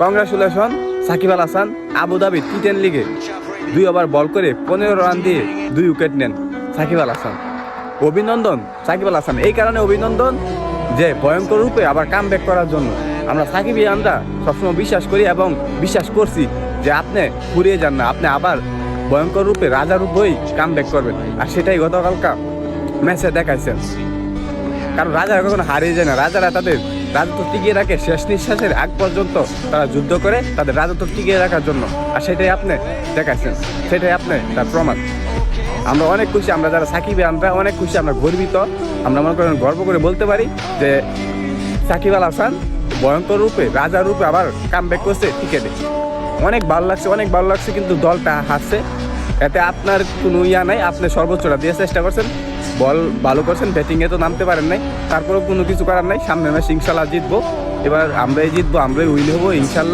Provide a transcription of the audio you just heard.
Congratulation Shakib Al Hasan Abu Dhabi টি10 লিগে 2 over বল করে 15 run দিয়ে 2 উইকেট নেন সাকিব আল হাসান। অভিনন্দন সাকিব আল হাসান, এই কারণে অভিনন্দন যে ভয়ঙ্কর রূপে আবার কামব্যাক করার জন্য। আমরা সাকিবিয়ানরা সবসময় বিশ্বাস করি এবং বিশ্বাস করছি যে আপনি ফুরিয়ে যান না, আপনি আবার ভয়ঙ্কর রূপে রাজা রূপ হয়েই কামব্যাক করবেন। আর সেটাই গতকালকা ম্যাচে দেখাইছেন। কারণ রাজারা কখনো হারিয়ে যায় না, রাজারা তাদের রাজত্ব টিকিয়ে রাখে শেষ নিঃশ্বাসের আগ পর্যন্ত। তারা যুদ্ধ করে তাদের রাজত্ব টিকিয়ে রাখার জন্য, আর সেটাই আপনি দেখাইছেন, সেটাই আপনি তার প্রমাণ। আমরা অনেক খুশি, আমরা যারা সাকিব আমরা অনেক খুশি, আমরা গর্বিত। আমরা মনে করেন গর্ব করে বলতে পারি যে সাকিব আল হাসান ভয়ঙ্কর রূপে রাজা রূপে আবার কামব্যাক করছে ক্রিকেটে। অনেক ভালো লাগছে, অনেক ভালো লাগছে। কিন্তু দলটা হারছে, এতে আপনার কোনো ইয়া নাই। আপনি সর্বোচ্চটা দিয়ে চেষ্টা করছেন, বল ভালো করছেন, ব্যাটিংয়ে তো নামতে পারেন নাই, তারপরেও কোনো কিছু করার নাই। সামনের ম্যাচ ইনশাল্লাহ জিতবো, এবার আমরাই জিতবো, আমরাই উইন হবো ইনশাল্লাহ।